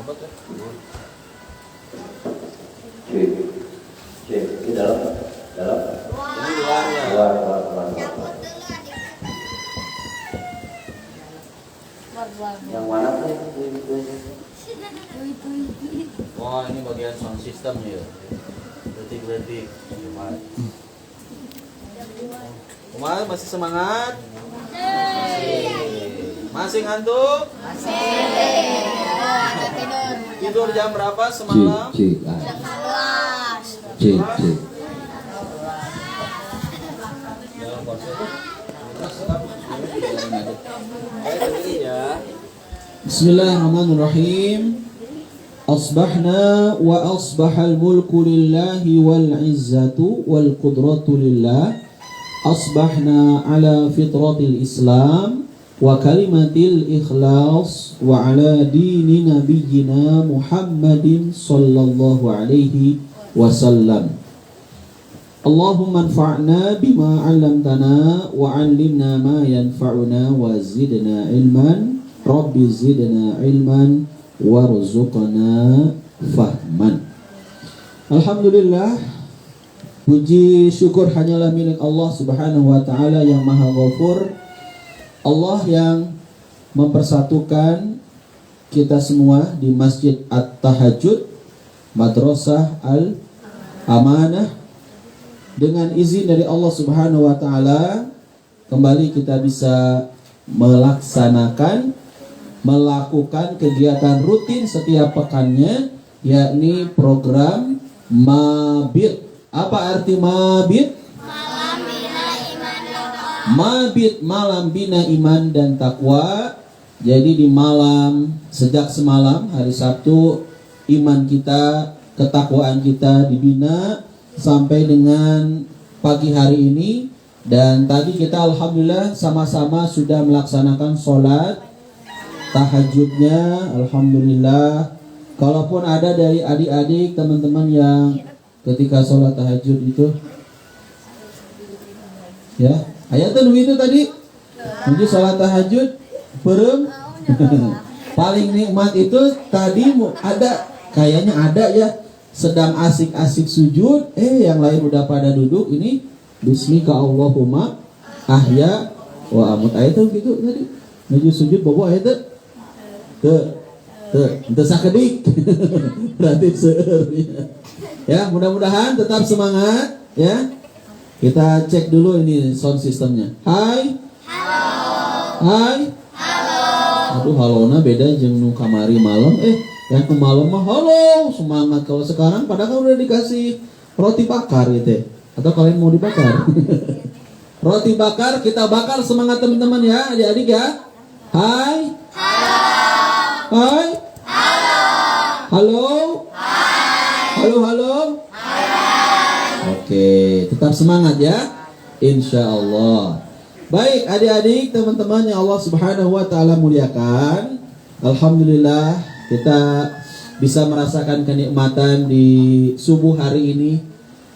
Cek, ini dalam. Ini luarnya. Luar. Yang mana tuh? Wah, ini bagian sound system ya. Detik-detik. Kumaha masih semangat? Masih ngantuk? Tidur jam berapa semalam? Cek. Bismillahirrahmanirrahim. Asbahna wa asbahal mulku lillahi wal izzatu wal qudratu lillah. Asbahna ala fitratil Islam wa kalimatil ikhlas wa ala dini nabiyyina Muhammadin sallallahu alaihi wasallam. Allahumma anfa'na bima 'allamtana wa 'allimna ma yanfa'una wa zidna ilman. Rabbi zidna ilman warzuqna fahman. Alhamdulillah, puji syukur hanyalah milik Allah Subhanahu wa taala yang Maha Ghafur. Allah yang mempersatukan kita semua di Masjid At-Tahajjud Madrasah Al-Amanah. Dengan izin dari Allah Subhanahu wa taala, kembali kita bisa melakukan kegiatan rutin setiap pekannya, yakni program Mabit. Apa arti Mabit? Mabit, malam bina iman dan takwa. Jadi di malam, sejak semalam hari Sabtu, iman kita, ketakwaan kita dibina sampai dengan pagi hari ini. Dan tadi kita alhamdulillah sama-sama sudah melaksanakan sholat tahajudnya, alhamdulillah. Kalaupun ada dari adik-adik teman-teman yang ketika sholat tahajud itu, ya, ayatnya itu tadi, menuju sholat tahajud, perem, paling nikmat itu tadi ada, kayaknya ada ya, sedang asik-asik sujud, yang lain udah pada duduk, ini Bismika Allahumma ahya wa amut, ayatnya gitu tadi, menuju sujud bawa ayatnya. Ente sakedik berarti seueur ya. Mudah-mudahan tetap semangat ya. Kita cek dulu ini sound systemnya. Hai. Aduh, halona beda jeung nu kamari malam. Yang ke malam mah halo semangat. Kalau sekarang padahal udah dikasih roti bakar gitu. Atau kalian mau dibakar? Roti bakar, kita bakar semangat teman-teman ya, adik-adik ya. Hai. Hai. Halo. Halo. Oke, tetap semangat ya. Insya Allah. Baik adik-adik, teman-teman yang Allah Subhanahu wa taala muliakan. Alhamdulillah kita bisa merasakan kenikmatan di subuh hari ini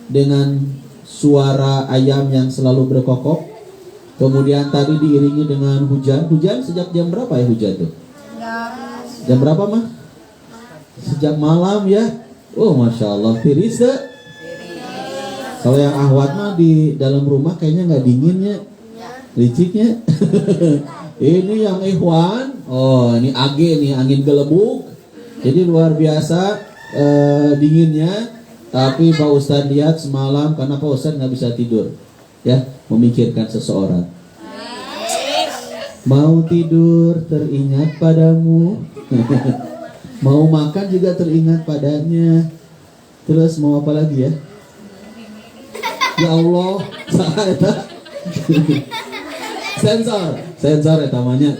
dengan suara ayam yang selalu berkokok. Kemudian tadi diiringi dengan hujan. Hujan sejak jam berapa ya hujan tuh? Jam berapa mah? Sejak malam ya. Oh masya Allah, tiris ya. Kalau yang ahwat mah di dalam rumah kayaknya nggak dinginnya, liciknya. Ini yang ikhwan, oh ini AG nih, angin gelembung. Jadi luar biasa dinginnya. Tapi Pak Ustadz lihat semalam, karena Pak Ustadz nggak bisa tidur, ya, memikirkan seseorang. Mau tidur teringat padamu. Mau makan juga teringat padanya. Terus mau apa lagi ya? Ya Allah, sensor ya tamanya,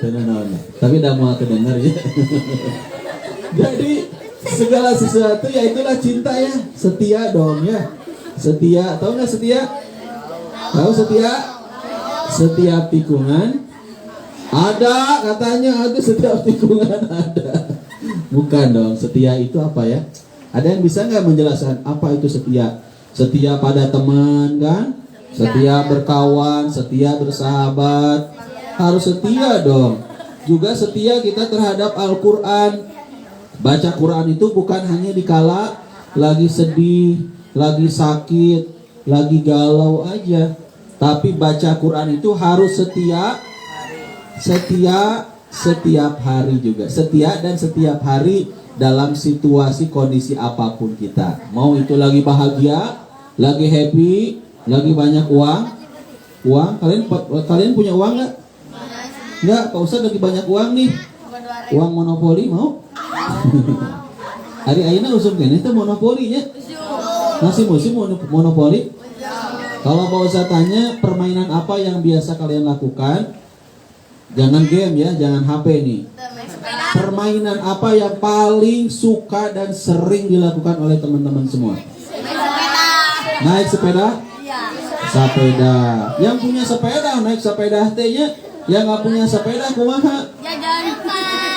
tapi udah mau kedengar ya. Jadi segala sesuatu ya itulah cinta ya. Setia dong ya. Setia, tahu nggak setia? Tahu setia? Setiap tikungan ada, katanya ada, setiap tikungan ada. Bukan dong, setia itu apa ya? Ada yang bisa nggak menjelaskan apa itu setia? Setia pada teman kan? Setia berkawan, setia bersahabat. Harus setia dong. Juga setia kita terhadap Al-Quran. Baca Quran itu bukan hanya dikala lagi sedih, lagi sakit, lagi galau aja. Tapi baca Quran itu harus setiap hari juga. Setia dan setiap hari dalam situasi kondisi apapun kita. Mau itu lagi bahagia, lagi happy, lagi banyak uang. Kalian punya uang nggak? Nggak, Pak Ustadz lagi banyak uang nih. Uang monopoli mau? Hari ayeuna usum kene teh monopolinya. Masih musim monopoli? Kalau Pak Ustadz tanya permainan apa yang biasa kalian lakukan? Jangan game ya, jangan HP nih. Permainan apa yang paling suka dan sering dilakukan oleh teman-teman semua? Naik sepeda? Sepeda. Yang punya sepeda naik sepeda tehnya. Yang nggak punya sepeda kumaha?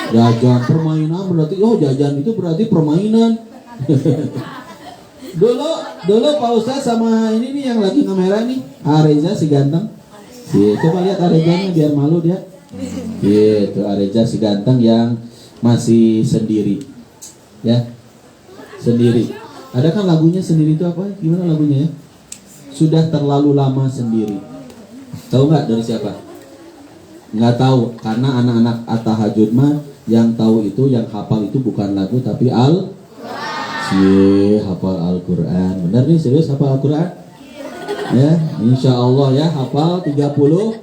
Jajan permainan berarti jajan itu berarti permainan. dulu Pak Ustadz sama ini nih yang lagi ngemerah nih, Areza si ganteng. Coba lihat Arezanya biar malu dia. Gitu, Areza si ganteng yang masih sendiri. Ya. Sendiri. Ada kan lagunya sendiri itu apa? Gimana lagunya ya? Sudah terlalu lama sendiri. Tahu nggak dari siapa? Nggak tahu, karena anak-anak at-tahajud mah yang tahu itu, yang hafal itu bukan lagu tapi hafal Al-Quran. Benar nih, serius hafal Al-Quran? Ya, insya Allah ya, hafal 30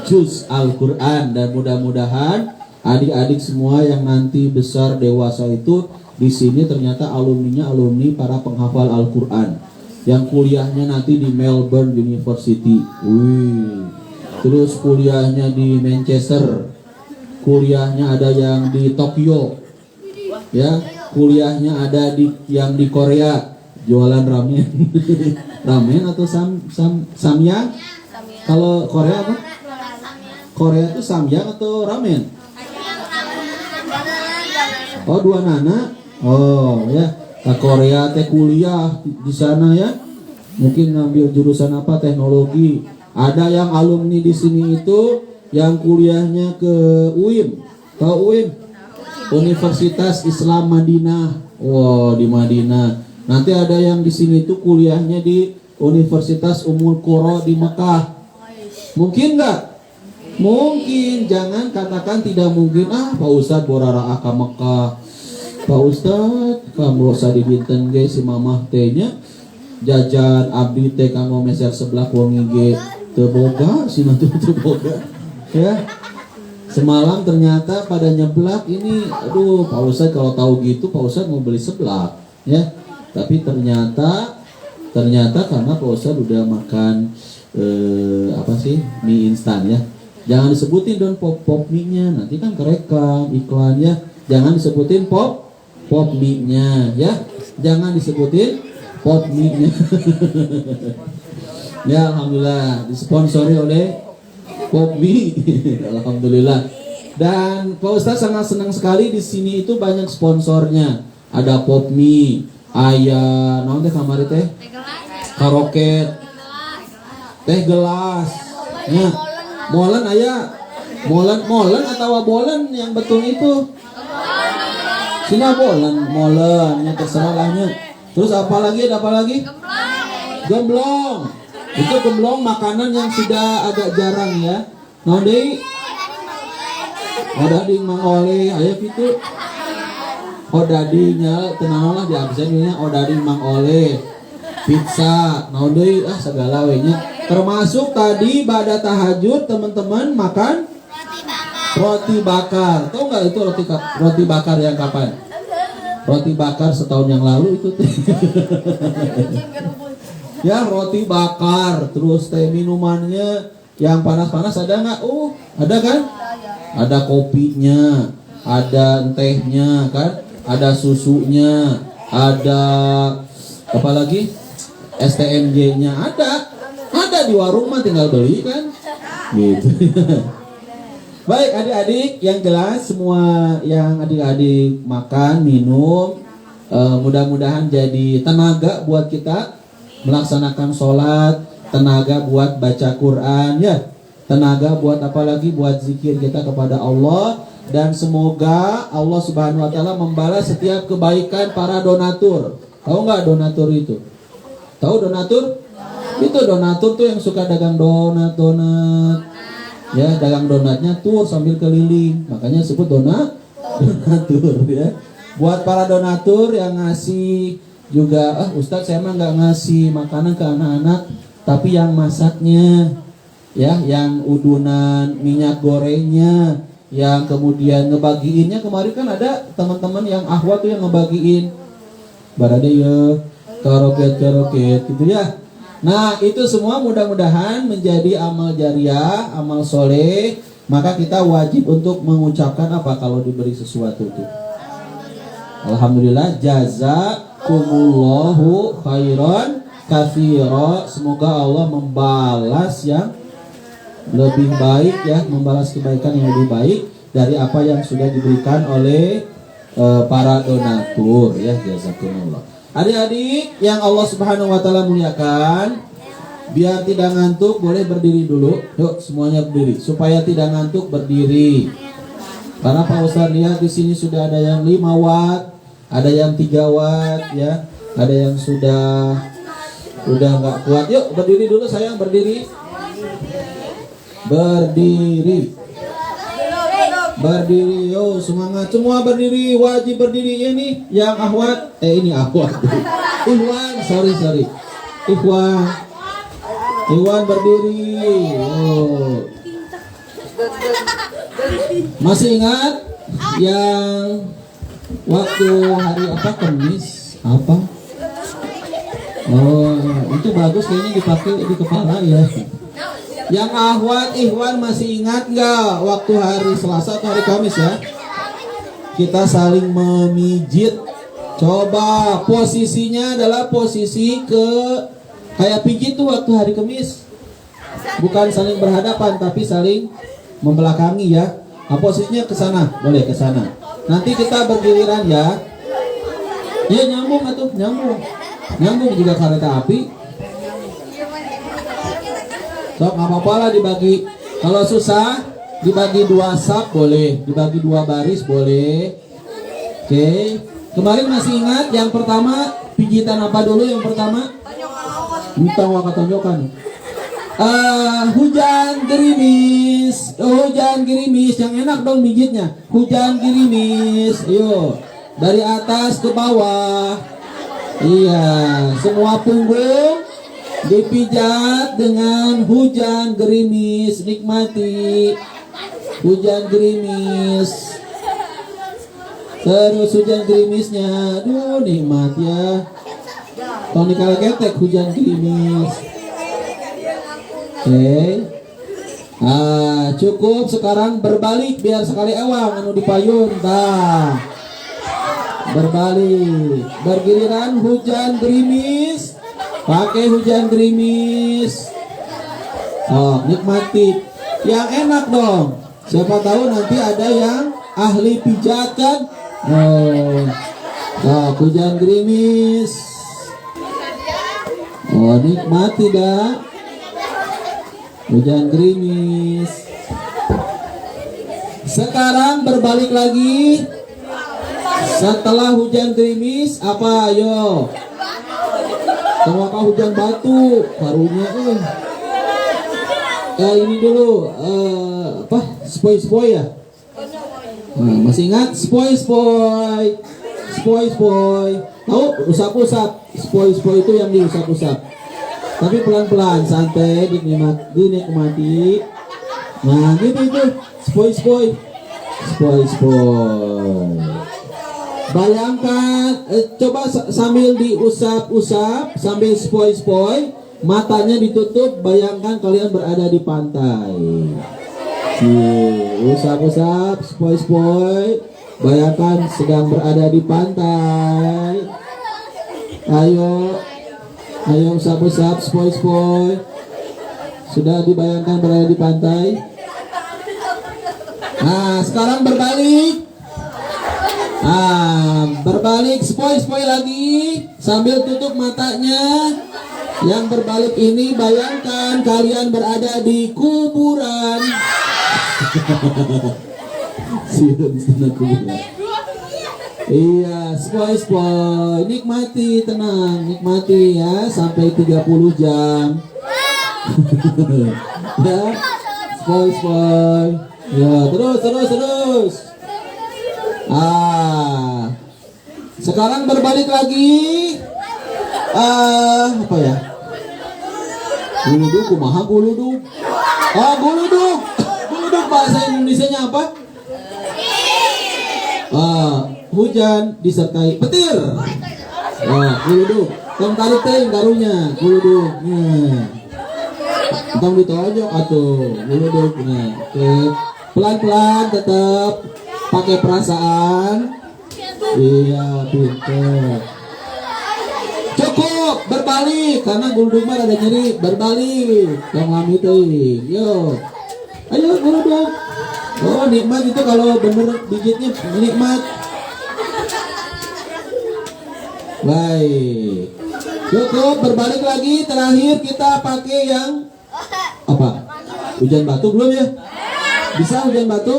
juz Al-Quran. Dan mudah-mudahan adik-adik semua yang nanti besar dewasa itu di sini ternyata alumninya alumni para penghafal Al-Quran yang kuliahnya nanti di Melbourne University. Terus kuliahnya di Manchester, kuliahnya ada yang di Tokyo, ya, kuliahnya ada yang di Korea, jualan ramen, ramen atau samyang. Kalau Korea apa? Korea itu samyang atau ramen? Oh, dua nana. Oh ya, ke Korea teh kuliah di sana ya. Mungkin ngambil jurusan apa? Teknologi. Ada yang alumni di sini itu yang kuliahnya ke UIM. Tahu UIM? Universitas Islam Madinah. Wow, di Madinah. Nanti ada yang di sini itu kuliahnya di Universitas Ummul Qura di Mekah. Mungkin nggak? Mungkin. Jangan katakan tidak mungkin. Pak Ustadz boraraah ke Mekah. Pak Ustadz, kamu usah dibinten guys si mamah tehnya jajan abdi teh kamu meser sebelah wong ge teboga si mantu teboga ya. Semalam ternyata pada nyeblak ini, aduh Pak Ustadz kalau tahu gitu Pak Ustadz mau beli seblak ya. Tapi ternyata karena Pak Ustadz udah makan mie instan ya. Jangan disebutin dong pop mie-nya, nanti kan kerekam iklannya. Jangan disebutin pop mie-nya ya. Jangan disebutin pop mie-nya. Ya, alhamdulillah disponsori oleh pop mie. Alhamdulillah. Dan Pak Ustadz sangat senang sekali di sini itu banyak sponsornya. Ada pop mie, ayah, naon teh kamari teh? Karoket. Teh gelas. Ya. Molen ayah. Molen atau bolen yang betul itu? Cina molen yang terserah lahnya. Terus apa lagi? Gemblong. Itu gemblong makanan yang sudah agak jarang ya. Nodei odading mangole aya gitu. Odadinya tenanglah di absennya odading mangole. Pizza, nodei segala we nya. Termasuk tadi pada tahajud teman-teman makan roti bakar. Tahu nggak itu roti bakar yang kapan? Roti bakar setahun yang lalu itu. Ya, roti bakar. Terus teh minumannya yang panas-panas ada nggak? Ada kan? Ada kopinya, ada tehnya kan? Ada susunya, ada apa lagi? STMJ-nya ada di warung mah tinggal beli kan? Gitu. Baik adik-adik, yang jelas semua yang adik-adik makan, minum, mudah-mudahan jadi tenaga buat kita melaksanakan sholat, tenaga buat baca Quran ya, tenaga buat apa lagi, buat zikir kita kepada Allah, dan semoga Allah Subhanahu wa taala membalas setiap kebaikan para donatur. Tahu nggak donatur itu? Tahu donatur? Itu donatur tuh yang suka dagang donat. Ya, dagang donatnya tur sambil keliling. Makanya disebut donatur ya. Buat para donatur yang ngasih juga, Ustadz saya mah nggak ngasih makanan ke anak-anak, tapi yang masaknya, ya, yang udunan minyak gorengnya, yang kemudian ngebagiinnya. Kemarin kan ada teman-teman yang ahwat tuh yang ngebagiin barada ya, karoket gitu ya. Nah itu semua mudah-mudahan menjadi amal jariah, amal soleh. Maka kita wajib untuk mengucapkan apa kalau diberi sesuatu itu? Alhamdulillah, jazakumullahu khairan katsira. Semoga Allah membalas yang lebih baik, ya, membalas kebaikan yang lebih baik dari apa yang sudah diberikan oleh para donatur, ya. Jazakumullah. Adik-adik yang Allah Subhanahu wa taala muliakan, biar tidak ngantuk boleh berdiri dulu. Yuk semuanya berdiri. Supaya tidak ngantuk berdiri. Karena Pak Ustaz lihat di sini sudah ada yang 5 watt, ada yang 3 watt, ya. Ada yang sudah nggak kuat. Yuk berdiri dulu sayang, berdiri. Berdiri. Berdiri, yo semangat semua berdiri, wajib berdiri. Ini yang ahwat, ini ahwat. Ikhwan, sorry. Ikhwan berdiri. Oh. Masih ingat yang waktu hari apa, Kamis apa? Oh, itu bagus kayaknya dipakai di kepala ya. Yang ahwat, ikhwan masih ingat nggak waktu hari Selasa atau hari Kamis ya? Kita saling memijit. Coba posisinya adalah posisi kayak pijit tuh waktu hari Kamis. Bukan saling berhadapan tapi saling membelakangi ya. Nah, posisinya ke sana, boleh ke sana. Nanti kita bergiliran ya. Ya nyambung atuh, nyambung. Nyambung juga kereta api. Sok nggak apa-apa lah dibagi. Kalau susah dibagi 2 sap boleh, dibagi 2 baris boleh. Oke. Kemarin masih ingat yang pertama pijitan apa dulu yang pertama? Minta waka tonjokan. Hujan gerimis. Hujan gerimis yang enak dong mijitnya. Hujan gerimis. Yuk. Dari atas ke bawah. Iya, semua punggung dipijat dengan hujan gerimis. Nikmati hujan gerimis. Terus hujan gerimisnya, aduh nikmat ya. Tony ketek hujan gerimis. Oke. Cukup sekarang berbalik biar sekali ewang anu dipayun. Berbalik. Bergiliran hujan gerimis. Pakai hujan gerimis. Nikmati. Yang enak dong. Siapa tahu nanti ada yang ahli pijat kan. Hujan gerimis. Nikmati dah. Hujan gerimis. Sekarang berbalik lagi. Setelah hujan gerimis apa ayo? Kenapa hujan batu? Karunya ini dulu spoi-spoi ya? Masih ingat? Spoi-spoi. Tahu usap-usap. Spoi-spoi itu yang diusap-usap. Tapi pelan-pelan, santai, dinikmati. Nah, gitu itu. Spoi-spoi. Bayangkan, coba sambil diusap-usap, sambil spoi-spoi, matanya ditutup, bayangkan kalian berada di pantai. Usap-usap, spoi-spoi, bayangkan sedang berada di pantai. Ayo usap-usap, spoi-spoi. Sudah dibayangkan berada di pantai. Nah, sekarang berbalik. Berbalik, spoi-spoi lagi sambil tutup matanya. Yang berbalik ini bayangkan kalian berada di kuburan. Siun setengah bulan. Iya, spoi, nikmati, tenang, nikmati ya sampai 30 jam. Ya, spoi. Ya, terus. Sekarang berbalik lagi. Apa ya? Guluduk, kumaha guluduk? Guluduk. Guluduk bahasa Indonesianya apa? Hujan disertai petir. Guluduk. Tong tarik teh garunya, guluduk. Tong ditojok atuh, guluduk. Oke. Pelan-pelan tetap pakai perasaan. Iya, pintar. Cukup, berbalik karena guluduk mah ada nyeri, berbalik. Yang lami teuing. Yo. Ayo guluduk. Oh, nikmat itu kalau bener digitnya nikmat. Baik. Cukup, berbalik lagi. Terakhir kita pakai yang apa? Hujan batu belum ya? Bisa hujan batu?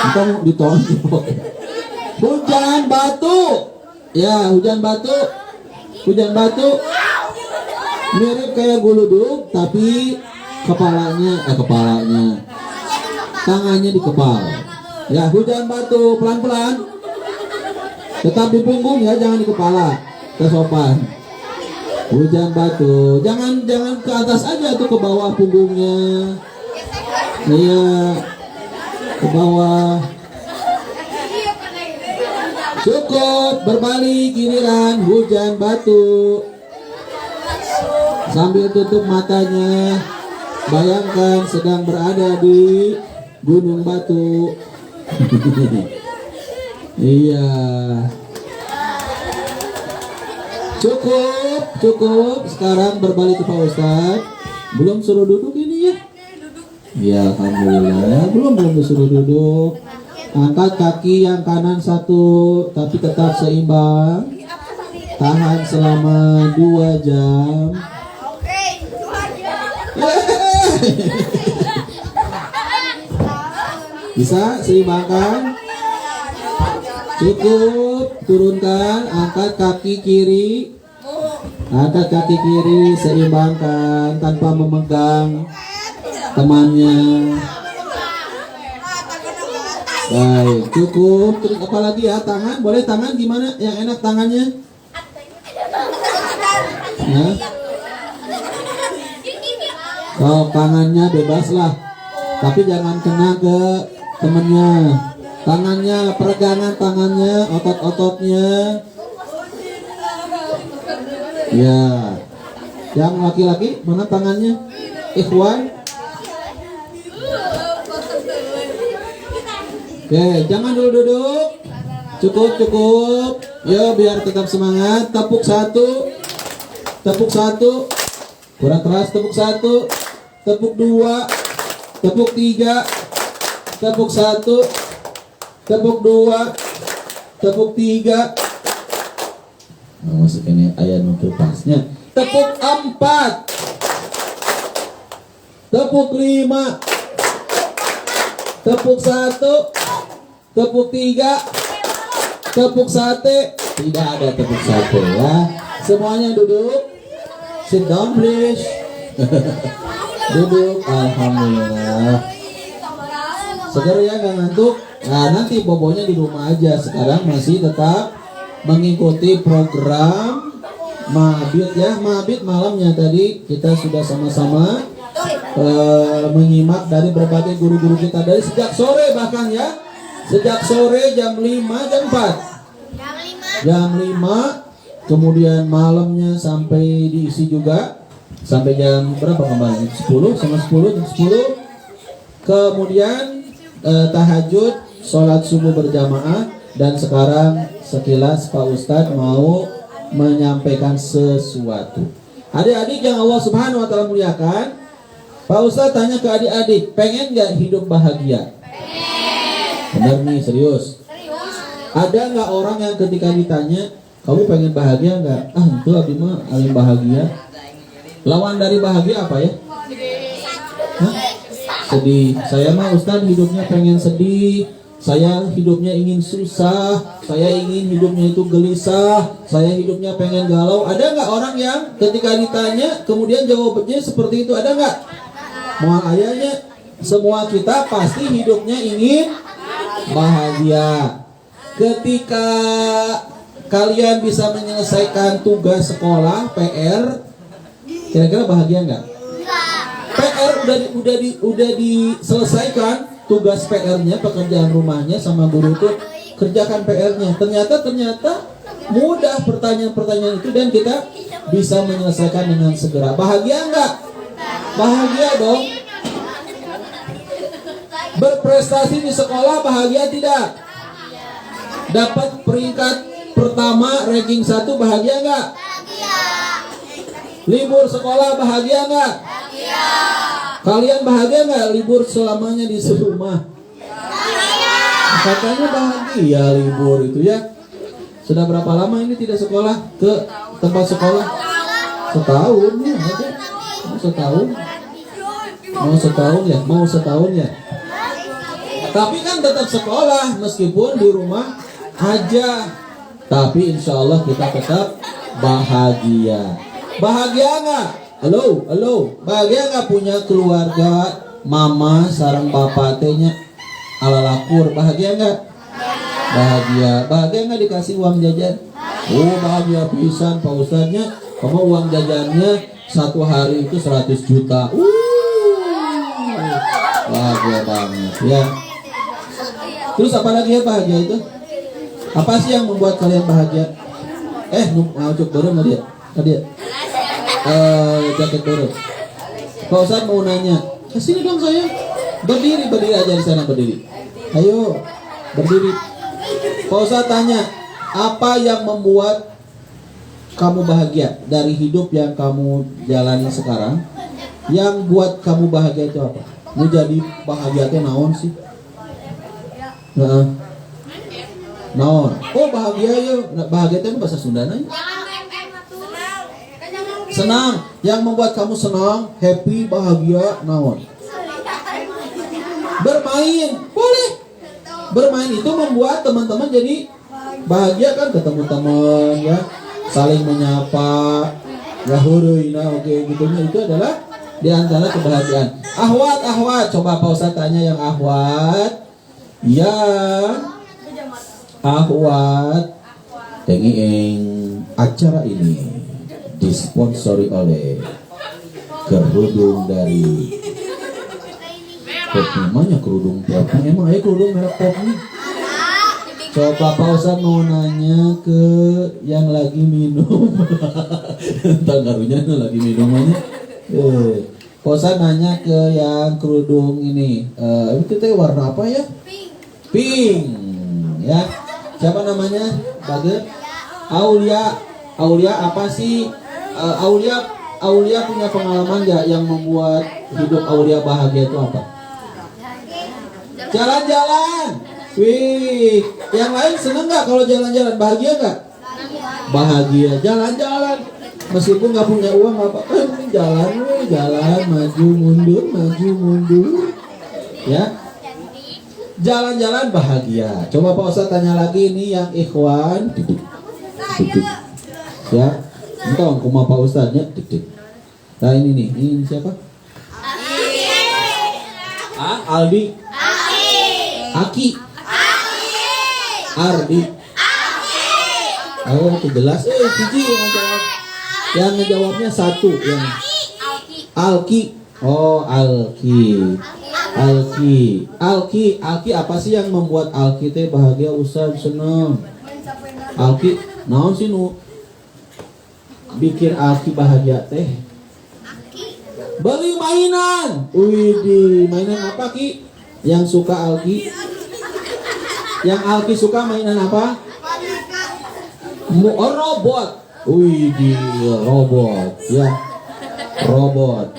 Kita ditonjok. Hujan batu. Ya, hujan batu. Hujan batu. Mirip kayak guluduk, tapi kepalanya. Tangannya di kepala. Ya, hujan batu pelan-pelan. Tetap di punggung ya, jangan di kepala. Kesopan. Hujan batu. Jangan ke atas aja tuh, ke bawah punggungnya. Iya. Ke bawah. Cukup, berbalik giliran hujan batu. Sambil tutup matanya. Bayangkan sedang berada di Gunung Batu. Iya. Cukup. Sekarang berbalik ke Pak Ustadz. Belum suruh duduk ini ya? Ya, alhamdulillah. Belum disuruh duduk. Angkat kaki yang kanan satu, tapi tetap seimbang. Tahan selama 2 jam. Bisa seimbangkan. Cukup, turunkan, angkat kaki kiri. Angkat kaki kiri, seimbangkan tanpa memegang temannya. Baik, cukup. Terus apa lagi ya? Tangan, boleh tangan gimana? Yang enak tangannya? Nah. Oh, tangannya bebas lah. Tapi jangan kena ke temennya. Tangannya, peregangan tangannya, otot-ototnya. Ya. Yang laki-laki mana tangannya? Ikhwan. Oke, jangan dulu duduk. Cukup. Ya, biar tetap semangat. Tepuk 1. Kurang keras, tepuk 1. Tepuk 2. Tepuk 3. Tepuk 1. Tepuk 2. Tepuk 3. Nah, masuk ini ayat untuk pasnya. Tepuk 4. Tepuk 5. Tepuk 1. Tepuk 3. Tepuk sate. Tidak ada tepuk sate ya. Semuanya duduk. Sit down please. Duduk. Alhamdulillah. Seger ya, gak ngantuk. Nah, nanti bobonya di rumah aja. Sekarang masih tetap mengikuti program Mabit ya. Mabit malamnya tadi kita sudah sama-sama menyimak dari berbagai guru-guru kita dari sejak sore, bahkan ya. Sejak sore jam 5, jam 4. Jam 5. Kemudian malamnya sampai diisi juga. Sampai jam berapa kemarin? 10 sama 10, jam 10. Kemudian tahajud, sholat subuh berjamaah. Dan sekarang sekilas Pak Ustadz mau menyampaikan sesuatu. Adik-adik yang Allah Subhanahu wa Ta'ala muliakan, Pak Ustadz tanya ke adik-adik, pengen gak hidup bahagia? Benar nih, serius. Ada nggak orang yang ketika ditanya, kamu pengen bahagia nggak? Itu abi mah paling bahagia. Lawan dari bahagia apa ya? Hah? Sedih. Saya mah Ustadz hidupnya pengen sedih, saya hidupnya ingin susah, saya ingin hidupnya itu gelisah, saya hidupnya pengen galau. Ada nggak orang yang ketika ditanya kemudian jawabannya seperti itu? Ada nggak? Mohon ayahnya, semua kita pasti hidupnya ingin bahagia. Ketika kalian bisa menyelesaikan tugas sekolah, PR, kira-kira bahagia nggak? PR udah diselesaikan, tugas PR-nya, pekerjaan rumahnya sama guru itu kerjakan PR-nya. Ternyata mudah pertanyaan-pertanyaan itu dan kita bisa menyelesaikan dengan segera. Bahagia nggak? Bahagia dong. Berprestasi di sekolah bahagia tidak? Dapat peringkat pertama ranking 1 bahagia nggak? Libur sekolah bahagia nggak? Kalian bahagia nggak libur selamanya di rumah? Katanya bahagia libur itu ya. Sudah berapa lama ini tidak sekolah ke tempat sekolah? Setahun ya aja. Mau setahun ya. Tapi kan tetap sekolah meskipun di rumah aja. Tapi insya Allah kita tetap bahagia. Bahagia nggak? Halo, bahagia nggak punya keluarga, mama, sarang bapak tehnya ala lakur, bahagia nggak? Bahagia nggak dikasih uang jajan? Oh bahagia pisan Pak Ustadznya, kamu uang jajannya satu hari itu 100 juta. Bahagia banget ya. Terus apa lagi ya bahagia itu? Apa sih yang membuat kalian bahagia? Ngacuk dorong nggak dia? Jaket dorong. Pak Ustadz mau nanya, kesini dong saya. Berdiri aja di sana berdiri. Ayo berdiri. Pak Ustadz tanya, apa yang membuat kamu bahagia dari hidup yang kamu jalani sekarang? Yang buat kamu bahagia itu apa? Mau jadi bahagia itu naon sih? Naon? Oh bahagia ya. Bahagia itu bahasa Sunda nih. Senang. Yang membuat kamu senang, happy, bahagia, naon? Bermain, boleh. Bermain itu membuat teman-teman jadi bahagia kan, ketemu teman ya, saling menyapa, ya hurui, nah oke gitunya itu adalah di antara kebahagiaan. Ahwat, coba Pak Ustadz tanya yang ahwat. Ahwat, tengiing acara ini disponsori oleh kerudung dari Pop. Namanya kerudung Pop. Emang kerudung merek Pop nih. Coba Pak Ustadz mau nanya ke yang lagi minum. Tanggarunya lagi minumannya. Pak Ustadz nanya ke yang kerudung ini. Itu teh warna apa ya? Pink. Ya. Siapa namanya? Bagus. Aulia apa sih? Aulia punya pengalaman nggak yang membuat hidup Aulia bahagia itu apa? Jalan-jalan. Wih, yang lain seneng nggak kalau jalan-jalan? Bahagia nggak? Bahagia jalan-jalan. Meskipun nggak punya uang nggak apa-apa, jalan maju mundur. Ya, jalan-jalan bahagia. Coba Pak Ustadz tanya lagi nih yang ikhwan. Ya, entah kuma Pak Ustadznya. Nah ini siapa? Aldi. Aki. Ardi. Oh, itu jelas. Cici yang ngejawab. Yang ngejawabnya satu yang Alki. Oh, Alki. Alki apa sih yang membuat Alki teh bahagia, Ustaz, seneng? Alki, naon sih nu bikin Alki bahagia teh? Beli mainan. Widih, mainan apa Ki? Yang suka Alki? Yang Alki suka mainan apa? Robot. Widih, robot ya. Robot.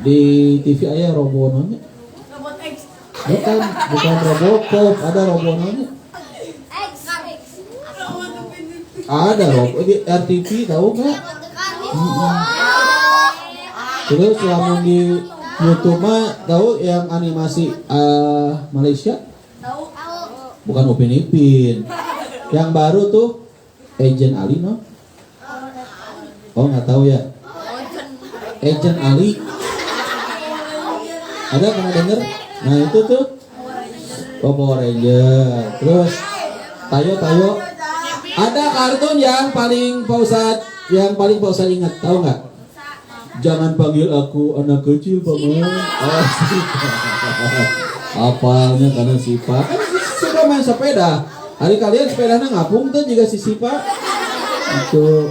Di TV ayah robonanya. Bukan Robocop, ada robonanya. Ada robot di RTV, tahu nggak? Terus selama di YouTube mah tahu yang animasi Malaysia? bukan Upin Ipin. Yang baru tuh Agent Ali, no? Oh, nggak tahu ya. Agent Ali. Ada pernah denger? Nah itu tuh Power Ranger. Terus Tayo. Ada kartun yang paling Pak Ustadz ingat, tahu nggak? Jangan panggil aku anak kecil, paman. Oh, apalnya karena Sipa kan suka main sepeda. Hari kalian sepedanya ngapung tuh juga si Sipa. Itu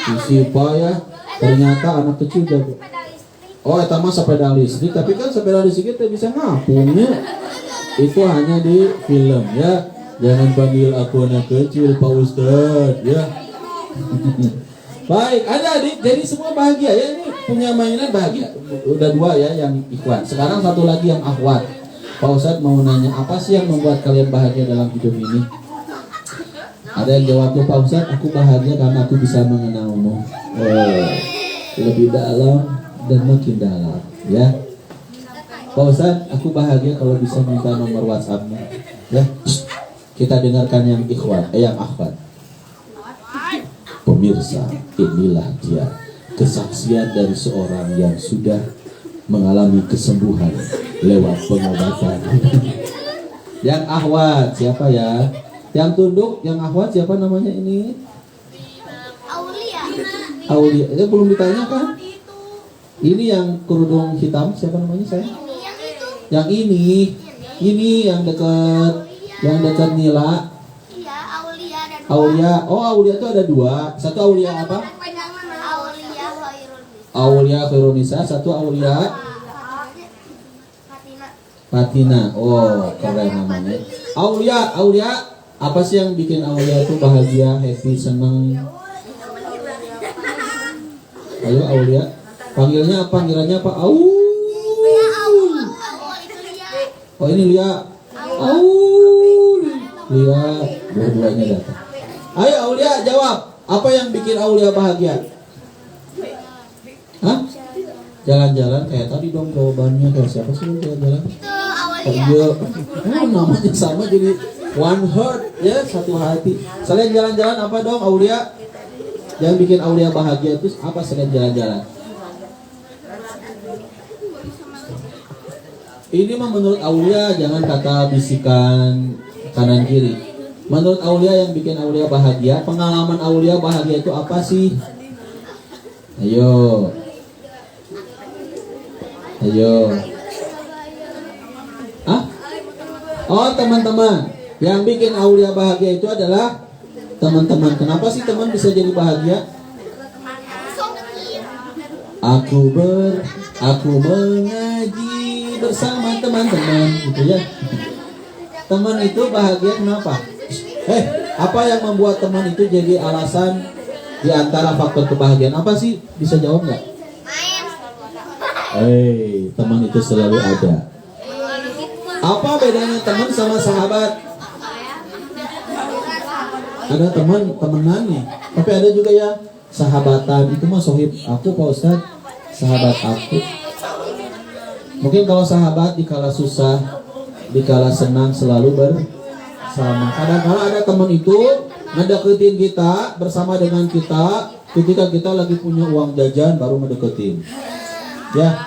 si Sipa ya. Ternyata anak kecil jago. Oh, itu mah sepeda listrik, tapi kan sepeda listrik itu bisa ngapungnya. Itu hanya di film ya. Jangan panggil aku anak kecil, Pak Ustadz ya. Baik, adik-adik, jadi semua bahagia ya. Ini punya mainan bahagia. Udah 2 ya yang ikhwan. Sekarang satu lagi yang akhwat. Pak Ustadz mau nanya, apa sih yang membuat kalian bahagia dalam hidup ini? Ada yang jawab tuh, Pak Ustadz, aku bahagia karena aku bisa mengenalmu. Lebih dalam dan makin dalam ya. Pak Ustadz, aku bahagia kalau bisa minta nomor WhatsApp-nya ya. Kita dengarkan yang ikhwan, yang akhwat. Pemirsa, inilah dia kesaksian dari seorang yang sudah mengalami kesembuhan lewat pengobatan. Yang akhwat siapa ya? Yang tunduk, yang akhwat siapa namanya ini? Aulia. Itu belum ditanyakan. Ini yang kerudung hitam siapa namanya saya? Yang ini yang dekat Nila. Aulia. Oh, Aulia itu ada 2. Satu Aulia apa? Aulia Khairunisa. Satu Aulia Fatina. Oh, keren namanya. Aulia. Apa sih yang bikin Aulia itu bahagia, happy, senang? Ayo Aulia. Panggilannya apa? Oh, ini Lia. Lia, dua-duanya datang. Ayo Aulia jawab. Apa yang bikin Aulia bahagia? Hah? Jalan-jalan kayak tadi dong jawabannya. Kayak siapa sih jalan-jalan? Iya. Namanya sama jadi one heart ya, satu hati. Selain jalan-jalan apa dong Aulia? Yang bikin Aulia bahagia itu apa selain jalan-jalan? Ini mah menurut Aulia, jangan kata bisikan kanan kiri. Menurut Aulia yang bikin Aulia bahagia, pengalaman Aulia bahagia itu apa sih? Ayo. Hah? Oh, teman-teman, yang bikin Aulia bahagia itu adalah teman-teman. Kenapa sih teman bisa jadi bahagia? Aku mengaji bersama teman-teman, gitu ya. Teman itu bahagia kenapa? Apa yang membuat teman itu jadi alasan di antara faktor kebahagiaan? Apa sih? Bisa jawab nggak? Teman itu selalu ada. Apa bedanya teman sama sahabat? Ada temenan nih, tapi ada juga ya sahabatan. Itu mah sohib aku Pak Ustadz, sahabat aku. Mungkin kalau sahabat dikala susah, dikala senang selalu bersama. Kadang-kadang ada teman itu ngedeketin kita, bersama dengan kita ketika kita lagi punya uang jajan baru ngedeketin. Ya.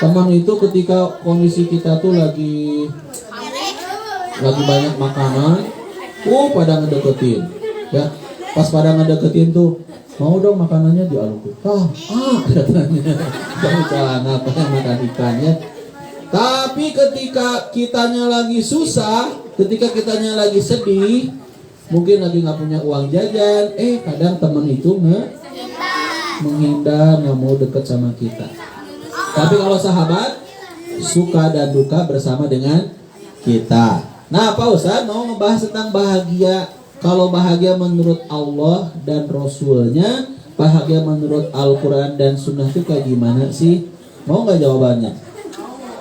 Teman itu ketika kondisi kita tuh lagi banyak makanan, pada ngedeketin. Ya. Pas pada ngedeketin tuh, mau dong makanannya dialungin. Katanya. Kamu celana apa yang makan ikan ya. Tapi ketika kitanya lagi susah, ketika kitanya lagi sedih, mungkin lagi nggak punya uang jajan, kadang teman itu menghindar, nggak mau deket sama kita. Tapi kalau sahabat, suka dan duka bersama dengan kita. Nah, Pak Ustadz mau ngebahas tentang bahagia. Kalau bahagia menurut Allah dan Rasulnya, bahagia menurut Al-Quran dan Sunnah itu kayak gimana sih? Mau nggak jawabannya?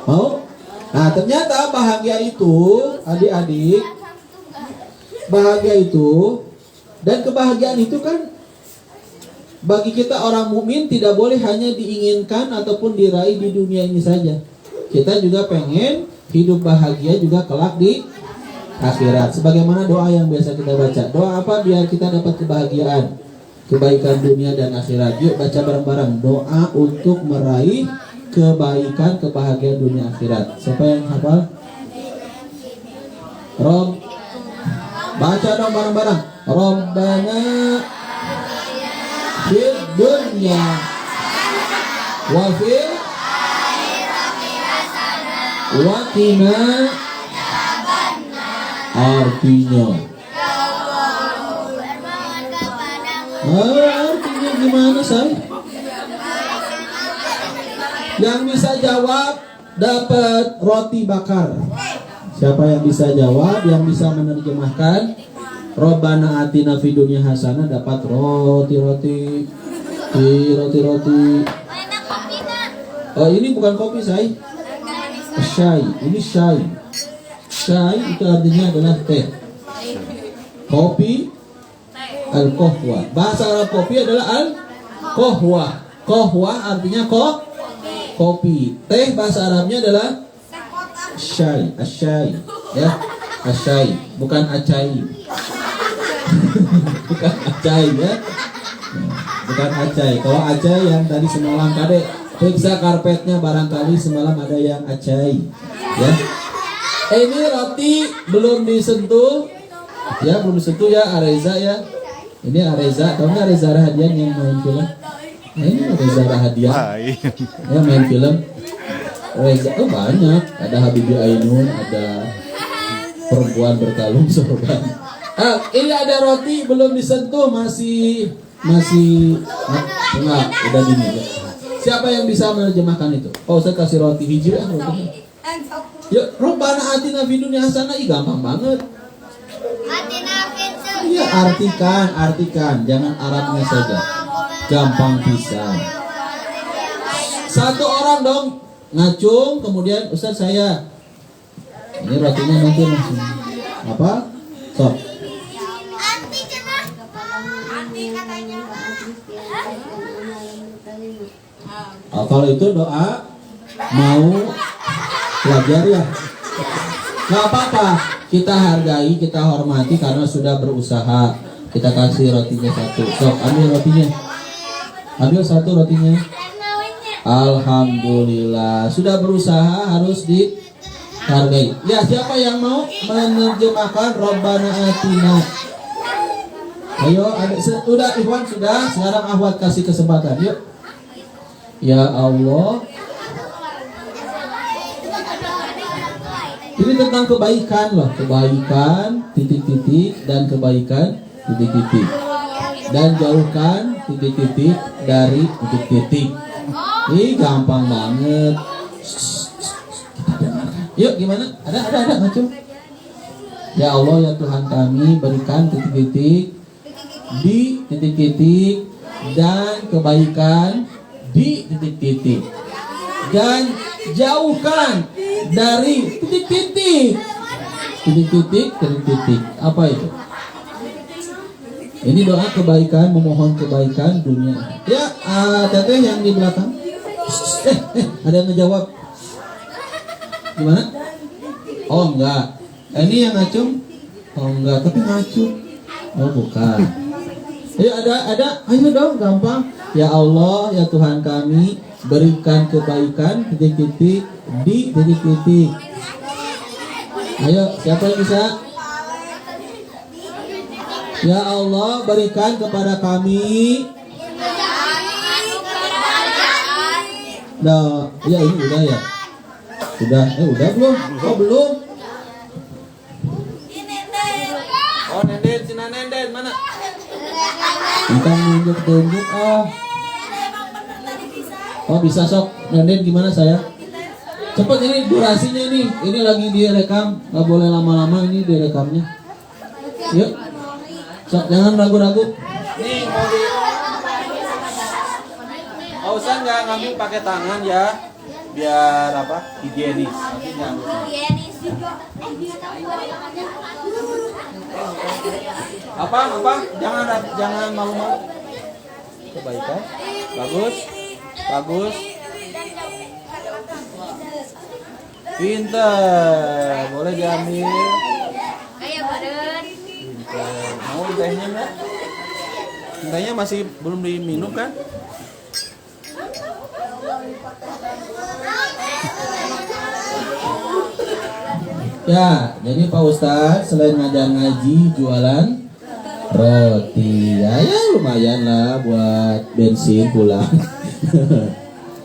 Mau? Nah, ternyata bahagia itu, adik-adik, bahagia itu dan kebahagiaan itu kan bagi kita orang mukmin tidak boleh hanya diinginkan ataupun diraih di dunia ini saja. Kita juga pengen hidup bahagia juga kelak di akhirat. Sebagaimana doa yang biasa kita baca. Doa apa biar kita dapat kebahagiaan, kebaikan dunia dan akhirat? Yuk baca bareng-bareng. Doa untuk meraih kebaikan, kebahagiaan dunia akhirat. Siapa yang hafal? Baca dong bareng-bareng. Rabbana fid dunya wa fil wa qina, artinya artinya gimana say? Yang bisa jawab dapat roti bakar. Siapa yang bisa jawab, yang bisa menerjemahkan Rabbana atina fid dunya hasanah, dapat roti-roti. Oh, ini bukan kopi, say. Syai, ini syai. Syai itu artinya adalah teh. Kopi al-qahwa. Bahasa Arab kopi adalah al-qahwa. Qahwa artinya kopi. Teh bahasa Arabnya adalah syai, asyai, ya, asyai, bukan acai. Bukan acai, ya. Bukan acai. Kalau acai yang tadi semalam Kade periksa karpetnya, barangkali semalam ada yang acai, ya. Ini roti belum disentuh, ya, belum disentuh ya, Areza ya. Ini Areza, tahu nggak Reza Rahadian yang main film? Nah, ini Reza Rahadian, ya, main film. Reza, oh banyak, ada Habibie Ainun, ada Perempuan Berkalung Sorban. Ini ada roti belum disentuh, masih enggak, udah dini ya. Siapa yang bisa menerjemahkan itu? Oh, saya kasih roti hijau ya, rotinya. Ya, Rabbana atina fid dunya hasanah, gampang banget. Iya, artikan, jangan Arabnya saja. Gampang bisa. Satu orang dong ngacung, kemudian Ustaz saya. Ini rotinya nanti langsung. Apa? Sok. Kalau itu doa mau belajar ya, nggak apa-apa, kita hargai, kita hormati karena sudah berusaha. Kita kasih rotinya satu. Sok, ambil rotinya, ambil satu rotinya. Alhamdulillah, sudah berusaha, harus dihargai. Ya, siapa yang mau menerjemahkan Rabbana atina? Ayo, ada sudah Ikhwan, sudah. Sekarang Ahwat kasih kesempatan. Yuk. Ya Allah, ini tentang kebaikan loh, kebaikan titik-titik dan kebaikan titik-titik, dan jauhkan titik-titik dari titik-titik. Ini gampang banget. Kita dengarkan. Yuk, gimana? Ada macam. Ya Allah, ya Tuhan kami, berikan titik-titik di titik-titik dan kebaikan di titik-titik, dan jauhkan dari titik-titik. Apa itu? Ini doa kebaikan, memohon kebaikan dunia. Ya, teteh yang di belakang. Ada yang ngejawab. Gimana? Oh enggak. Ini yang ngacung? Oh enggak, tapi ngacung. Oh bukan. Ayo ada. Ayo dong, gampang. Ya Allah, ya Tuhan kami, berikan kebaikan titik-titik di titik-titik. Ayo, siapa yang bisa? Ya Allah, berikan kepada kami. Nah, ya ini udah ya. Udah belum? Oh belum. Oh, Nenden, Cina Nenden, mana? Kita tunjuk. Oh bisa sok. Nenden gimana saya? Cepet ini durasinya nih. Ini lagi direkam. Gak boleh lama-lama ini direkamnya. Yuk. Sok, jangan ragu-ragu. Nih, mau di... Oh, usah nggak ngambil pakai tangan ya. Biar apa? Higienis. Nanti nyamuk. Apa? Jangan malu-malu. Kebaikan. Bagus. Pintar. Boleh diambil. Ayo badan. Pintar. Mau tehnya enggak? Tehnya masih belum diminum kan? Ya, jadi Pak Ustadz selain ngajar ngaji, jualan roti. Ya lumayan lah buat bensin pulang.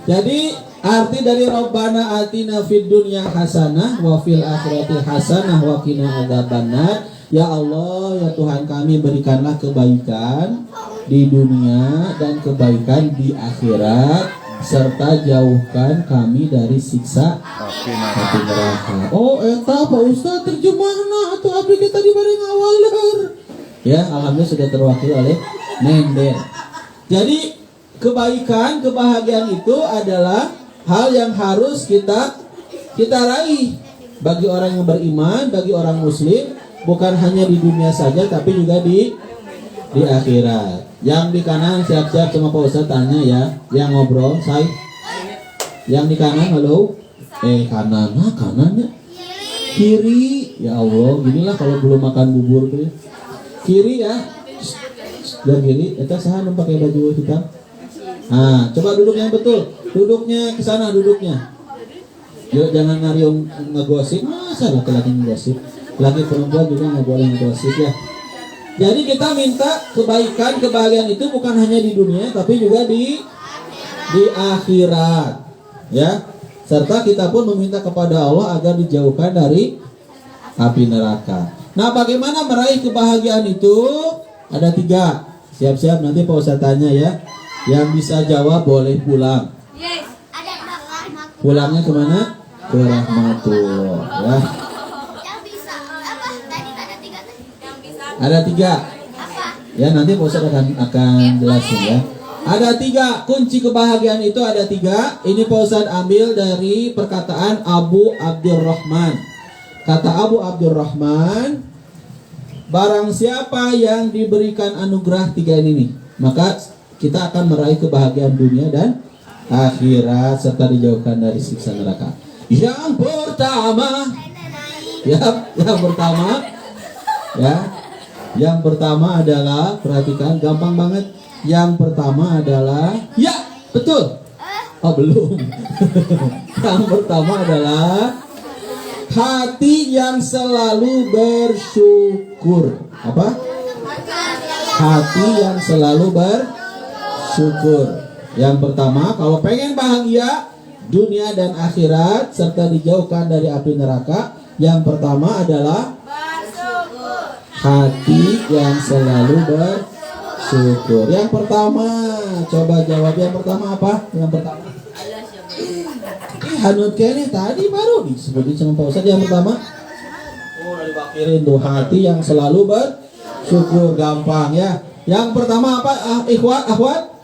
Jadi arti dari Rabbana atina fid dunya hasanah wa fil akhirati hasanah wa qina adzabannar. Ya Allah, ya Tuhan kami, berikanlah kebaikan di dunia dan kebaikan di akhirat, serta jauhkan kami dari siksa api neraka. Oh, eta Pak Ustaz terjemahna atau abdi kita di bareng awaler. Ya, alhamdulillah sudah terwakil oleh Nender. Jadi kebaikan, kebahagiaan itu adalah hal yang harus kita raih bagi orang yang beriman, bagi orang muslim, bukan hanya di dunia saja tapi juga di akhirat. Yang di kanan siap-siap sama Pak Ustaz tanya ya, yang ngobrol, saya. Yang di kanan, halo. Kanannya. Kiri. Ya Allah, ginilah kalau belum makan bubur tuh ya. Kiri ya. Dan kiri, eta saha nu pakai baju hitam? Nah, coba duduk yang betul. Duduknya ke sana duduknya. Yuk jangan ngariung ngegosip. Masa laki-laki ngegosip? Laki perempuan juga nggak boleh ngegosip ya. Jadi kita minta kebaikan, kebahagiaan itu bukan hanya di dunia tapi juga di akhirat. Ya. Serta kita pun meminta kepada Allah agar dijauhkan dari api neraka. Nah, bagaimana meraih kebahagiaan itu? Ada 3. Siap-siap nanti Pak Ustaz tanya ya. Yang bisa jawab boleh pulang. Pulangnya kemana? Ke Rahmatullah ya. Ada 3. Ya nanti Pak Ustaz akan jelasin ya. Ada 3 kunci kebahagiaan itu, ada 3. Ini Pak Ustaz ambil dari perkataan Abu Abdurrahman. Kata Abu Abdurrahman, barang siapa yang diberikan anugerah 3 ini, maka kita akan meraih kebahagiaan dunia dan akhirat serta dijauhkan dari siksa neraka. Yang pertama, yang pertama adalah, perhatikan, gampang banget. Yang pertama adalah, ya betul. Oh belum. Yang pertama adalah hati yang selalu bersyukur. Apa? Hati yang selalu bersyukur. Yang pertama, kalau pengen bahagia dunia dan akhirat serta dijauhkan dari api neraka, yang pertama adalah hati yang selalu bersyukur. Yang pertama, coba jawab yang pertama apa? Yang pertama. Hanut kene tadi baru disebutin sama Pak Ustaz. Yang pertama, dibakirin tuh hati yang selalu bersyukur, gampang ya. Yang pertama apa? Akhwat?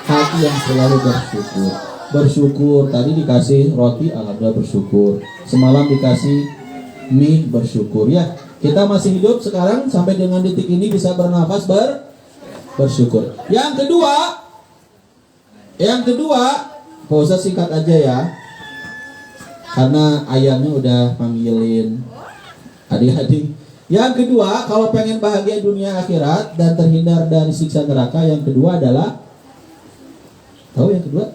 Hati yang selalu bersyukur. Bersyukur, tadi dikasih roti, alhamdulillah bersyukur. Semalam dikasih mie, bersyukur ya. Kita masih hidup sekarang sampai dengan detik ini bisa bernafas, bersyukur. Yang kedua, Pak Ustaz singkat aja ya. Karena ayamnya udah panggilin adik-adik. Yang kedua, kalau pengen bahagia dunia akhirat dan terhindar dari siksa neraka, yang kedua adalah, tahu yang kedua?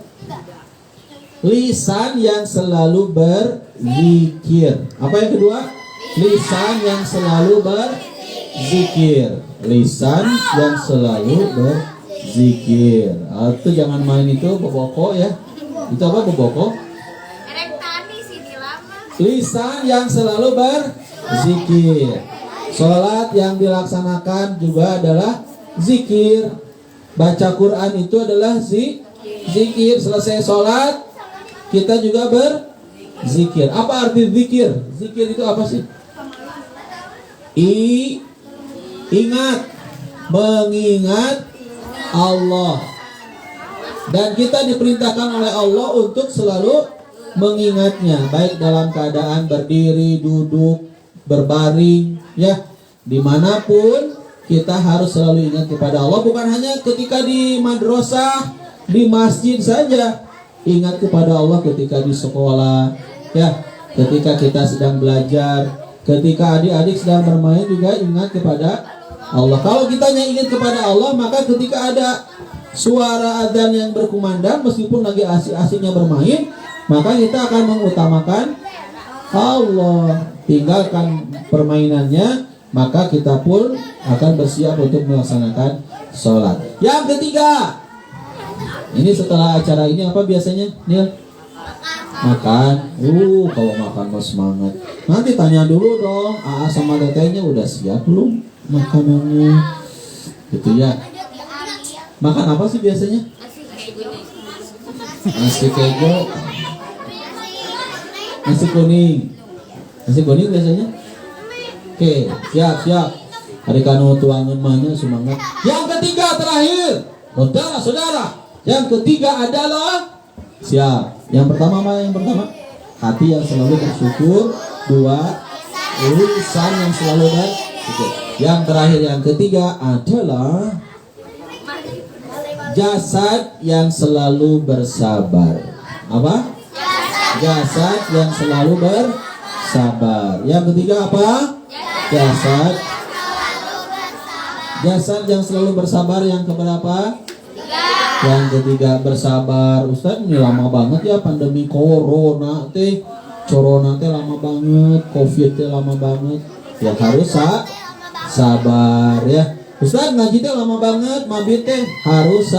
Lisan yang selalu berzikir. Apa yang kedua? Lisan yang selalu berzikir. Lisan yang selalu berzikir. Itu jangan main itu boboko ya. Itu apa boboko? Lisan yang selalu berzikir. Sholat yang dilaksanakan juga adalah zikir. Baca Quran itu adalah zikir. Selesai sholat kita juga berzikir. Apa arti zikir? Zikir itu apa sih? Ingat, mengingat Allah. Dan kita diperintahkan oleh Allah untuk selalu mengingatnya, baik dalam keadaan berdiri, duduk, berbaring, ya, dimanapun kita harus selalu ingat kepada Allah. Bukan hanya ketika di madrasah, di masjid saja. Ingat kepada Allah ketika di sekolah, ya. ketika kita sedang belajar, ketika adik-adik sedang bermain juga ingat kepada Allah. Kalau kitanya ingat kepada Allah, maka ketika ada suara adzan yang berkumandang, meskipun lagi asik-asiknya bermain, maka kita akan mengutamakan Allah. Tinggalkan permainannya, maka kita pun akan bersiap untuk melaksanakan sholat. Yang ketiga, ini setelah acara ini apa biasanya, Nil? Makan. Kalau makan mau semangat. Nanti tanya dulu dong, AA sama tetehnya udah siap belum makanannya? Gitu ya. Makan apa sih biasanya? Nasi kejo. Nasi kuning. Nasi kuning biasanya? Oke, siap. Adik kanu tuangan mana semangat. Yang ketiga terakhir, saudara. Yang ketiga adalah siap. Yang pertama apa? Yang pertama hati yang selalu bersyukur. 2, lisan yang selalu bersyukur. Yang terakhir yang ketiga adalah jasad yang selalu bersabar. Apa? Jasad yang selalu bersabar. Yang ketiga apa? Jasad yang selalu bersabar. Yang keberapa? Yang ketiga bersabar. Ustaz, ini lama banget ya pandemi corona teh. Corona teh lama banget, covid teh lama banget. Ya harus sabar ya. Ustaz, ngaji teh lama banget, mabit teh harus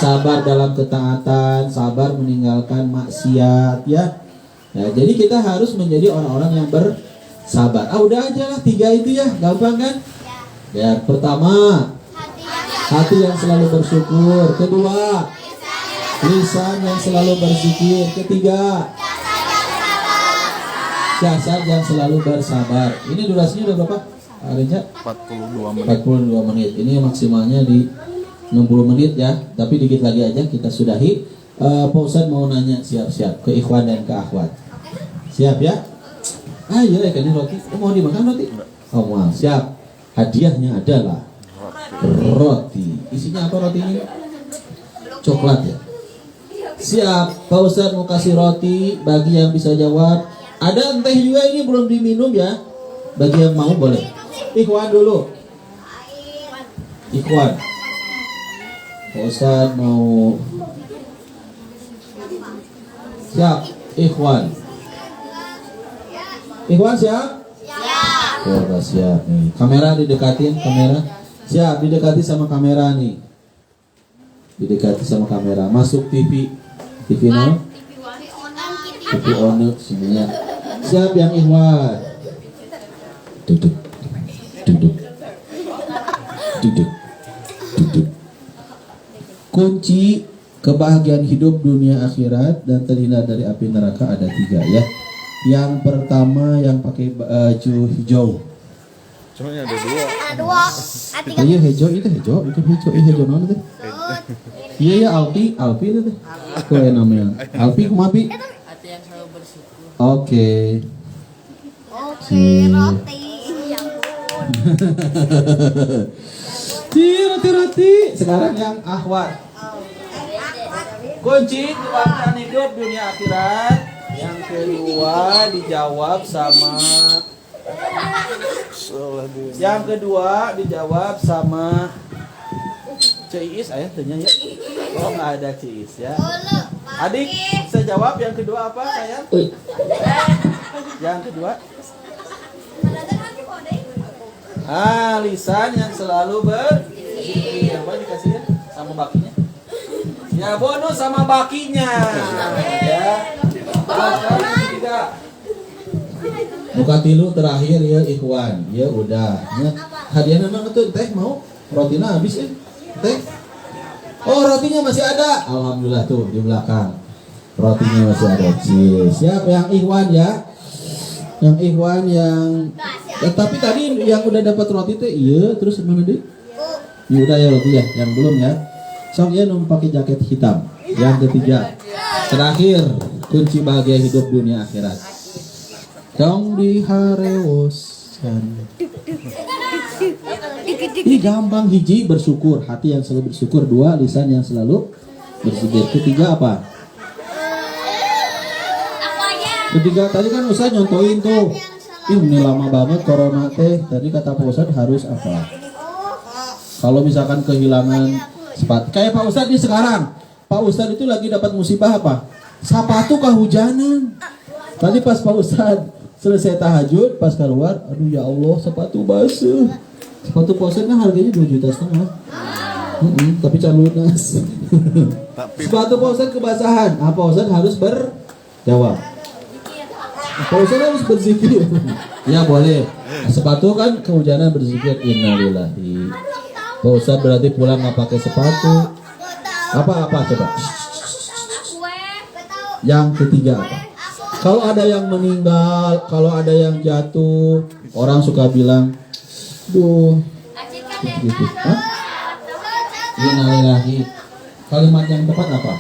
sabar dalam ketaatan, sabar meninggalkan maksiat ya. Ya, jadi kita harus menjadi orang-orang yang bersabar. Udah aja lah 3 itu ya, gampang kan? Ya, pertama hati yang selalu bersyukur. Kedua, lisan yang selalu berzikir. Ketiga, jasad yang selalu bersabar. Ini durasinya udah berapa? Arinca? 42 menit. 42 menit. Ini maksimalnya di 60 menit ya. Tapi dikit lagi aja kita sudahi. Pak Ustadz mau nanya, siap-siap ke ikhwan dan ke akhwat. Siap ya? Iya ya, ini roti. Mau dimakan roti? Oh, mau. Siap. Hadiahnya adalah roti. Isinya apa roti ini? Coklat ya. Siap. Pak Ustadz mau kasih roti bagi yang bisa jawab. Ada teh juga ini belum diminum ya. Bagi yang mau boleh. Ikhwan dulu. Ikhwan. Pak Ustadz mau. Siap. Ikhwan. Ikhwan siap? Siap. Siap nih. Kamera didekatin, kamera. Siap, didekati sama kamera nih. Didekati sama kamera. Masuk TV. TV no? TV on semuanya. Siap yang ikhwan. Duduk. Kunci kebahagiaan hidup dunia akhirat dan terhindar dari api neraka ada 3 ya. Yang pertama yang pakai baju hijau. Cuma ada 2. Iya hijau itu hijau non itu. Iya Alpi itu teh. Kau yang namanya Alpi kumapi. Hati yang selalu bersyukur. Oke, roti. Sekarang yang akhwat. Kunci kebahagiaan hidup dunia akhirat. Yang kedua dijawab sama. Yang kedua dijawab sama Ciis, ayah tanya ya. Oh nggak ada Ciis ya. Adik, saya jawab yang kedua apa sayang? Yang kedua. Lisan yang selalu berzikir. Apa dikasih ya? Sama bakinya. Ya bonus sama bakinya. Ya. Tidak. Buka tilu terakhir ya ikhwan. Ya udah. Ya. Hadiah memang itu teh mau rotinya habis ya. Teh. Oh rotinya masih ada. Alhamdulillah tuh di belakang. Rotinya masih ada. Siap yang ikhwan ya. Yang ikhwan yang tapi tadi yang udah dapat roti teh iya terus mana deh? Ya udah ya roti ya, yang belum ya. Sok ya pakai jaket hitam. Yang ketiga. Terakhir kunci bahagia hidup dunia akhirat. Dong diharewoskan. Ini gampang. Hiji bersyukur, hati yang selalu bersyukur. 2 lisan yang selalu berzikir. Ketiga apa? Ketiga tadi kan Ustaz nyontoin tuh. Ini lama banget corona teh. Tadi kata Pak Ustaz harus apa? Kalau misalkan kehilangan sepatu. Kayak Pak Ustaz nih sekarang. Pak Ustaz itu lagi dapat musibah apa? Sepatu kehujanan. Tadi pas Pak Ustaz selesai tahajud, pas keluar, aduh ya Allah sepatu basuh. Sepatu Pak Ustaz kan harganya 2,5 juta. Tapi calunas. Sepatu Pak Ustaz kebasahan. Pak Ustaz harus berjawab. Pak Ustaz harus berzikir. Ya boleh. Sepatu kan kehujanan berzikir innalillahi. Pak Ustaz berarti pulang nggak pakai sepatu. Apa coba? Yang ketiga apa? Kalau ada yang meninggal, kalau ada yang jatuh, orang suka bilang, duh, gitu. Innalillahi. Kalimat yang tepat apa?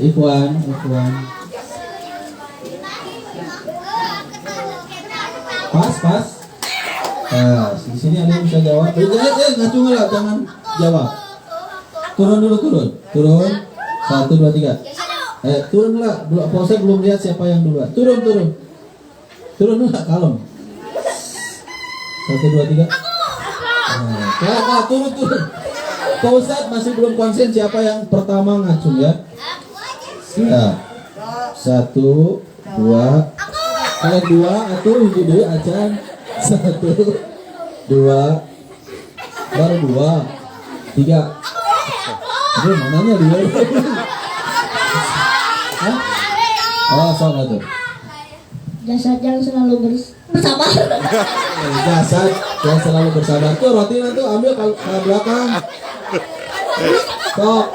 Ikhwan. Pas. Di sini ada yang bisa jawab. Ngacu lah, jangan jawab. Turun. 1, 2, 3. Turunlah. Pak Ustaz belum lihat siapa yang duluan. Turun. Turun kalem. 1, 2, 3. Turun. Pak Ustaz masih belum konsen siapa yang pertama ngacung ya. 1, 2. Kalian 2 atau hiji deui acan. 1, 2. Baru 2. 3. Aduh, mananya dia? Oh, sama tuh. Jasad yang selalu bersabar. Jasad yang selalu bersabar. Tuh rotinya tuh ambil ke belakang. Sok.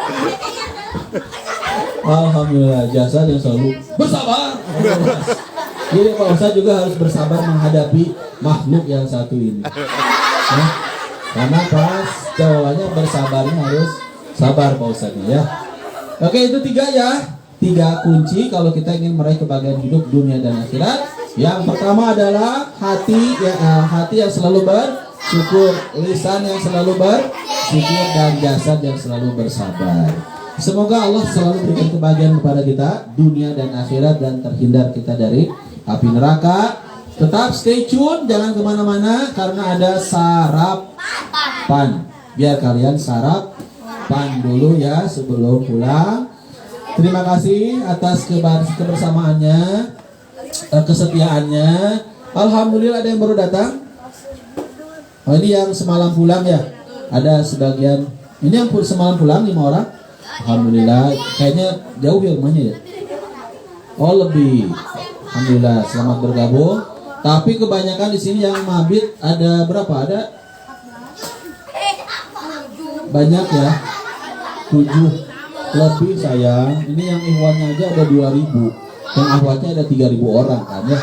Alhamdulillah, jasad yang selalu bersabar. Jadi Pak Ustaz juga harus bersabar menghadapi makhluk yang satu ini. Karena pas jawabannya bersabarnya harus sabar Pak Ustaz ya. Oke, itu 3 ya. 3 kunci kalau kita ingin meraih kebahagiaan hidup dunia dan akhirat. Yang pertama adalah hati yang selalu bersyukur, lisan yang selalu berzikir, dan jasad yang selalu bersabar. Semoga Allah selalu berikan kebahagiaan kepada kita dunia dan akhirat dan terhindar kita dari api neraka. Tetap stay tune, jangan kemana-mana karena ada sarapan. Biar kalian sarapan dulu ya sebelum pulang. Terima kasih atas kebersamaannya, kesetiaannya. Alhamdulillah ada yang baru datang. Oh, ini yang semalam pulang ya. Ada sebagian. Ini yang semalam pulang 5 orang. Alhamdulillah. Kayaknya jauh ya rumahnya ya. Oh lebih. Alhamdulillah selamat bergabung. Tapi kebanyakan di sini yang mabit ada berapa? Ada banyak ya. 7 lebih sayang. Ini yang ikhwannya aja ada 2.000. Yang akhwatnya ada 3.000 orang kan ya.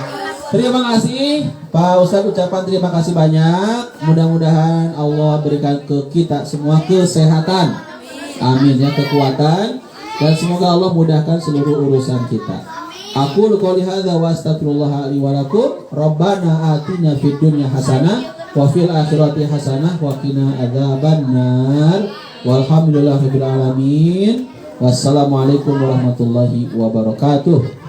Terima kasih Pak Ustadz, ucapan terima kasih banyak. Mudah-mudahan Allah berikan ke kita semua kesehatan. Amin ya, kekuatan. Dan semoga Allah mudahkan seluruh urusan kita. Aku qouli hadza wa astaghfirullah li wa lakum. Rabbana atina fid dunya hasanah wa fil akhirati hasanah wa qina adzabannar. Walhamdulillahirabbil alamin. Wassalamualaikum warahmatullahi wabarakatuh.